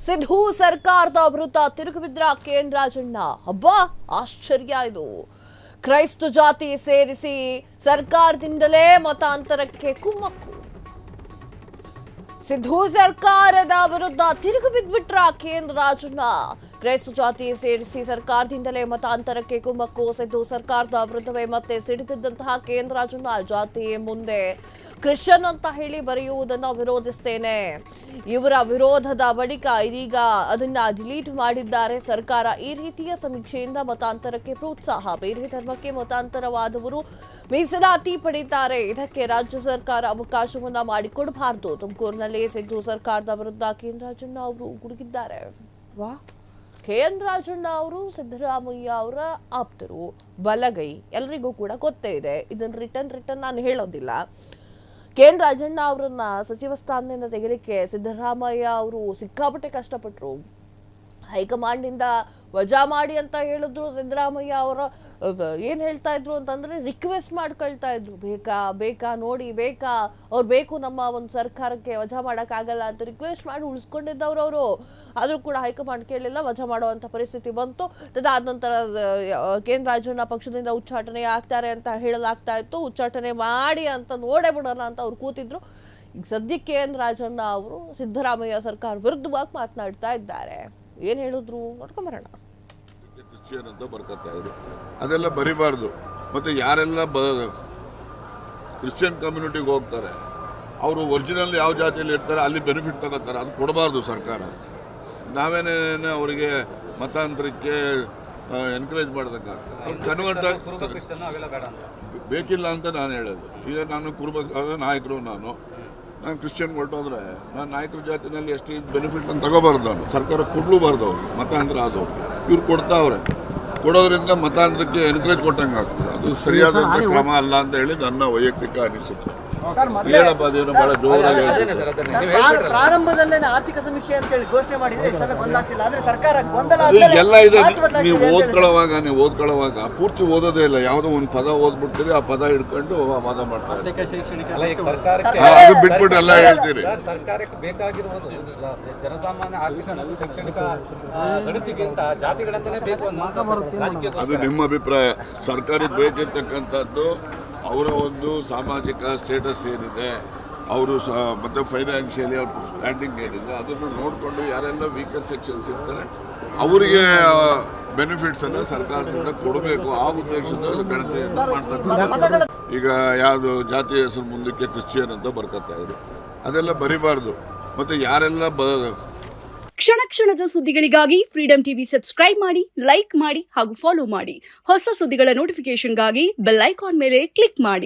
ಸಿದ್ದು ಸರ್ಕಾರದ ವಿರುದ್ಧ ತಿರುಗಿಬಿದ್ರ ಕೆಎನ್ ರಾಜಣ್ಣ. ಹಬ್ಬ ಆಶ್ಚರ್ಯ ಇದು. ಕ್ರೈಸ್ತ ಜಾತಿ ಸೇರಿಸಿ ಸರ್ಕಾರದಿಂದಲೇ ಮತಾಂತರಕ್ಕೆ ಕುಮ್ಮಕ್ಕು. ಸಿದ್ದು ಸರ್ಕಾರದ ವಿರುದ್ಧ ತಿರುಗಿ ಬಿದ್ಬಿಟ್ರ ಕೆಎನ್ ರಾಜಣ್ಣ. ಕ್ರೈಸ್ತ ಜಾತಿ ಸೇರಿಸಿ ಸರ್ಕಾರದಿಂದಲೇ ಮತಾಂತರಕ್ಕೆ ಕುಮ್ಮಕ್ಕು. ಸಿದ್ದು ಸರ್ಕಾರದ ವಿರುದ್ಧವೇ ಮತ್ತೆ ಸಿಡಿದಿದ್ದಂತಹ ಕೆಎನ್ ರಾಜಣ್ಣ ಜಾತಿ ಮುಂದೆ ಕ್ರಿಶ್ಚಿಯನ್ ಅಂತ ಹೇಳಿ ಬರೆಯುವುದನ್ನು ವಿರೋಧಿಸ್ತೇನೆ. ಇವರ ವಿರೋಧದ ಬಳಿಕ ಇದೀಗ ಅದನ್ನ ಡಿಲೀಟ್ ಮಾಡಿದ್ದಾರೆ ಸರ್ಕಾರ. ಈ ರೀತಿಯ ಸಮೀಕ್ಷೆಯಿಂದ ಮತಾಂತರಕ್ಕೆ ಪ್ರೋತ್ಸಾಹ. ಬೇರೆ ಧರ್ಮಕ್ಕೆ ಮತಾಂತರವಾದವರು ಮೀಸಲಾತಿ ಪಡೆಯುತ್ತಾರೆ. ಇದಕ್ಕೆ ರಾಜ್ಯ ಸರ್ಕಾರ ಅವಕಾಶವನ್ನ ಮಾಡಿಕೊಡಬಾರದು. ತುಮಕೂರಿನಲ್ಲಿ ಸಿದ್ದು ಸರ್ಕಾರದ ವಿರುದ್ಧ ಕೆಎನ್ ರಾಜಣ್ಣ ಅವರು ಗುಡುಗಿದ್ದಾರೆ. ಕೆಎನ್ ರಾಜಣ್ಣ ಅವರು ಸಿದ್ದರಾಮಯ್ಯ ಅವರ ಆಪ್ತರು, ಬಲಗೈ, ಎಲ್ರಿಗೂ ಕೂಡ ಗೊತ್ತೇ ಇದೆ. ಇದನ್ನು ರಿಟರ್ನ್ ನಾನು ಹೇಳೋದಿಲ್ಲ. ಕೆಎನ್ ರಾಜಣ್ಣ ಅವರನ್ನ ಸಚಿವ ಸ್ಥಾನದಿಂದ ತೆಗೆಲಿಕ್ಕೆ ಸಿದ್ದರಾಮಯ್ಯ ಅವರು ಸಿಕ್ಕಾಪಟ್ಟೆ ಕಷ್ಟಪಟ್ಟರು. ಹೈಕಮಾಂಡ್ನಿಂದ ವಜಾ ಮಾಡಿ ಅಂತ ಹೇಳಿದ್ರು. ಸಿದ್ದರಾಮಯ್ಯ ಅವರ ಏನ್ ಹೇಳ್ತಾ ಇದ್ರು ಅಂತಂದ್ರೆ ರಿಕ್ವೆಸ್ಟ್ ಮಾಡ್ಕೊಳ್ತಾ ಇದ್ರು. ಬೇಕಾ ನೋಡಿ, ಅವ್ರು ಬೇಕು ನಮ್ಮ ಒಂದು ಸರ್ಕಾರಕ್ಕೆ, ವಜಾ ಮಾಡಕ್ಕಾಗಲ್ಲ ಅಂತ ರಿಕ್ವೆಸ್ಟ್ ಮಾಡಿ ಉಳಿಸ್ಕೊಂಡಿದ್ದವ್ರು ಅವರು. ಆದ್ರೂ ಕೂಡ ಹೈಕಮಾಂಡ್ ಕೇಳಲಿಲ್ಲ, ವಜಾ ಮಾಡುವಂತ ಪರಿಸ್ಥಿತಿ ಬಂತು. ಅದಾದ ನಂತರ ಕೆಎನ್ ರಾಜಣ್ಣ ಪಕ್ಷದಿಂದ ಉಚ್ಚಾಟನೆ ಆಗ್ತಾರೆ ಅಂತ ಹೇಳಲಾಗ್ತಾ ಇತ್ತು. ಉಚ್ಚಾಟನೆ ಮಾಡಿ ಅಂತ ನೋಡೇ ಬಿಡೋಣ ಅಂತ ಅವ್ರು ಕೂತಿದ್ರು. ಈಗ ಸದ್ಯಕ್ಕೆ ಕೆಎನ್ ರಾಜಣ್ಣ ಅವರು ಸಿದ್ದರಾಮಯ್ಯ ಸರ್ಕಾರ ವಿರುದ್ಧವಾಗಿ ಮಾತನಾಡ್ತಾ ಇದ್ದಾರೆ. ಏನ್ ಹೇಳಿದ್ರು ನೋಡ್ಕೊಂಬರೋಣ. ಕ್ರಿಶ್ಚಿಯನ್ ಅಂತ ಬರ್ಕೊತಾ ಇದ್ರು, ಅದೆಲ್ಲ ಬರಿಬಾರ್ದು. ಮತ್ತೆ ಯಾರೆಲ್ಲ ಕ್ರಿಶ್ಚಿಯನ್ ಕಮ್ಯುನಿಟಿಗೆ ಹೋಗ್ತಾರೆ, ಅವರು ಒರಿಜಿನಲ್ ಯಾವ ಜಾತಿಯಲ್ಲಿ ಇರ್ತಾರೆ ಅಲ್ಲಿ ಬೆನಿಫಿಟ್ ತಗೋತಾರೆ. ಅದು ಕೊಡಬಾರ್ದು ಸರ್ಕಾರ. ನಾವೇನೇನು ಅವರಿಗೆ ಮತಾಂತರಕ್ಕೆ ಎನ್ಕರೇಜ್ ಮಾಡೋದಕ್ಕಾಗ್ತದೆ. ಅವ್ರು ಕನ್ವರ್ಟ್ ಬೇಕಿಲ್ಲ ಅಂತ ನಾನು ಹೇಳೋದು. ಈಗ ನಾನು ಕುರುಬ ನಾಯಕರು, ನಾನು ಕ್ರಿಶ್ಚಿಯನ್ ಹೊರಟೋದ್ರೆ ನಾನು ನಾಯಕರ ಜಾತಿನಲ್ಲಿ ಎಷ್ಟು ಬೆನಿಫಿಟ್ ಅಂತ ತಗೋಬಾರ್ದು. ನಾನು ಸರ್ಕಾರ ಕೊಡ್ಲೂಬಾರ್ದು ಅವ್ರಿಗೆ ಮತಾಂತರ ಆದವ್ರು. ಇವ್ರು ಕೊಡ್ತಾವ್ರೆ. ಕೊಡೋದ್ರಿಂದ ಮತಾಂತರಕ್ಕೆ ಎನ್ಕರೇಜ್ ಕೊಟ್ಟಂಗೆ ಆಗ್ತದೆ. ಅದು ಸರಿಯಾದಂಥ ಕ್ರಮ ಅಲ್ಲ ಅಂತ ಹೇಳಿ ನನ್ನ ವೈಯಕ್ತಿಕ ಅನಿಸಿಕೆ. ಹೇಳಪ್ಪ, ಅದೇನು ಬಹಳ ಜೋರಾಗಿ ಪ್ರಾರಂಭದಲ್ಲೇ ಆರ್ಥಿಕ ಸಮೀಕ್ಷೆ ಅಂತ ಹೇಳಿ ಘೋಷಣೆ ಮಾಡಿದ್ರೆ ಸರ್ಕಾರ ಎಲ್ಲ ಇದೆ. ನೀವು ಓದ್ಕೊಳ್ಳುವಾಗ ಪೂರ್ತಿ ಓದೋದೇ ಇಲ್ಲ. ಯಾವುದೋ ಒಂದು ಪದ ಓದ್ಬಿಡ್ತೀರಿ, ಆ ಪದ ಹಿಡ್ಕೊಂಡು ವಾದ ಮಾಡ್ತಾರೆ. ಅದು ಬಿಟ್ಬಿಟ್ಟು ಎಲ್ಲ ಹೇಳ್ತೀರಿ. ಸರ್ಕಾರಕ್ಕೆ ಬೇಕಾಗಿರುವುದು ಜನಸಾಮಾನ್ಯ ಆರ್ಥಿಕ ಮತ್ತು ಶೈಕ್ಷಣಿಕ ಗಣತಿಗಿಂತ ಜಾತಿಗಳಂತಾನೆ ಬೇಕು ಅನ್ನೋ ಅದು ನಿಮ್ಮ ಅಭಿಪ್ರಾಯ. ಸರ್ಕಾರಕ್ಕೆ ಬೇಕಿರ್ತಕ್ಕಂಥದ್ದು ಅವರ ಒಂದು ಸಾಮಾಜಿಕ ಸ್ಟೇಟಸ್ ಏನಿದೆ, ಅವರು ಮತ್ತು ಫೈನಾನ್ಷಿಯಲಿ ಅವ್ರ ಸ್ಟ್ಯಾಂಡಿಂಗ್ ಏನಿದೆ ಅದನ್ನು ನೋಡಿಕೊಂಡು ಯಾರೆಲ್ಲ ವೀಕರ್ ಸೆಕ್ಷನ್ಸ್ ಇರ್ತಾರೆ ಅವರಿಗೆ ಬೆನಿಫಿಟ್ಸನ್ನು ಸರ್ಕಾರದಿಂದ ಕೊಡಬೇಕು. ಆ ಉದ್ದೇಶದ ಗಣತಿಯನ್ನು ಮಾಡ್ತಕ್ಕಂಥ. ಈಗ ಯಾವುದು ಜಾತಿ ಹೆಸರು ಮುಂದಕ್ಕೆ ಕ್ರಿಶ್ಚಿಯನ್ ಅಂತ ಬರ್ಕೊತಾ ಇದ್ರು, ಅದೆಲ್ಲ ಬರಿಬಾರ್ದು. ಮತ್ತು ಯಾರೆಲ್ಲ ಕ್ಷಣ ಕ್ಷಣದ ಸುದ್ದಿಗಳಿಗಾಗಿ ಫ್ರೀಡಂ ಟಿವಿ ಸಬ್ಸ್ಕ್ರೈಬ್ ಮಾಡಿ, ಲೈಕ್ ಮಾಡಿ ಹಾಗೂ ಫಾಲೋ ಮಾಡಿ. ಹೊಸ ಸುದ್ದಿಗಳ ನೋಟಿಫಿಕೇಶನ್ಗಾಗಿ ಬೆಲ್ ಐಕಾನ್ ಮೇಲೆ ಕ್ಲಿಕ್ ಮಾಡಿ.